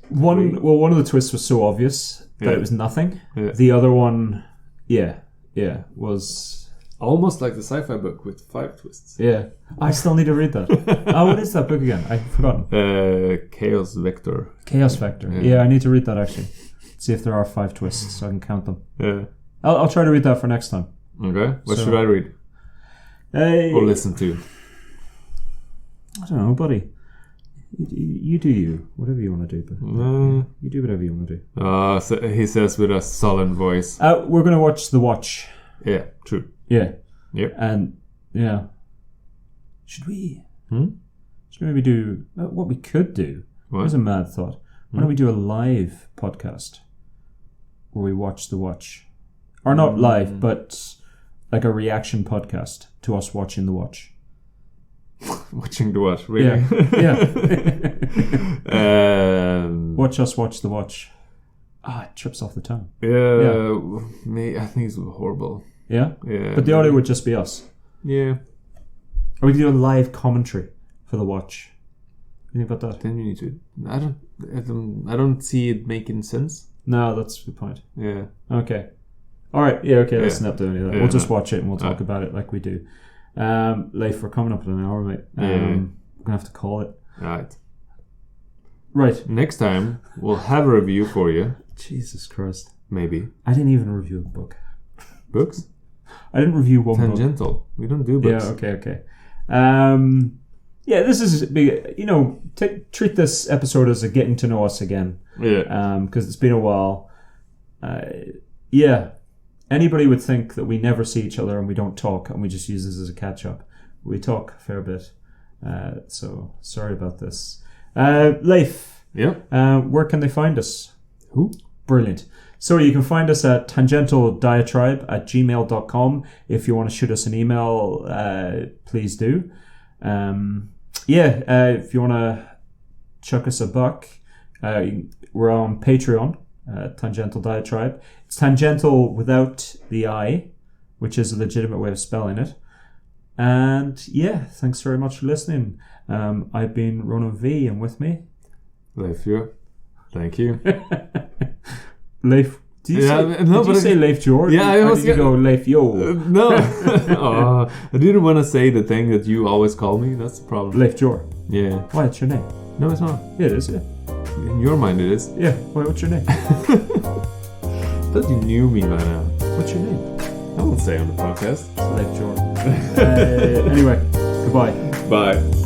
One of the twists was so obvious that it was nothing. Yeah. The other one, was almost like the sci-fi book with 5 twists. Yeah, I still need to read that. What is that book again? I've forgotten. Chaos Vector. Chaos Vector. Yeah, I need to read that actually. See if there are 5 twists so I can count them. Yeah. I'll try to read that for next time. Okay. What should I read? Or listen to? I don't know, buddy. You do you. Whatever you want to do. But you do whatever you want to do. So he says with a sullen voice. We're going to watch The Watch. Yeah, true. Yeah. Yep. And, should we? Should we maybe do... what we could do... Here's a mad thought. Why don't we do a live podcast where we watch The Watch? Or not live, but like a reaction podcast to us watching The Watch. Watching The Watch, really? Yeah. Watch us watch The Watch. It trips off the tongue. I think it's horrible. Yeah? Yeah. But the audio would just be us. Yeah. Or we could do a live commentary for The Watch. You think about that? Then you need to... I don't see it making sense. No, that's the point. Yeah. Okay. Alright, okay, let's not do any of that. We'll just watch it and we'll talk Okay. about it like we do. Leif, we're coming up in an hour, mate. We're going to have to call it. Right. Next time, we'll have a review for you. Jesus Christ. Maybe. I didn't even review a book. Books? I didn't review one book. Tangential. We don't do books. Yeah, okay. This is, treat this episode as a getting to know us again. Yeah. Because it's been a while. Anybody would think that we never see each other and we don't talk and we just use this as a catch-up. We talk a fair bit. So, sorry about this. Leif. Yeah. Where can they find us? Who? Brilliant. So you can find us at tangentaldiatribe@gmail.com. If you want to shoot us an email, please do. If you want to chuck us a buck, we're on Patreon, Tangential Diatribe. It's tangential without the I, which is a legitimate way of spelling it. And thanks very much for listening. I've been Ronan V, and with me, Leif, thank you. Leif. Did you say Leif George? Yeah, I was going to go Leif Yo. No. I didn't want to say the thing that you always call me. That's the problem. Leif George. Yeah. Why, it's your name? No, it's not. Yeah, it is, yeah. In your mind it is. Yeah, why, what's your name? I thought you knew me by now. What's your name? I won't say on the podcast. Leif Jordan. Anyway, goodbye. Bye.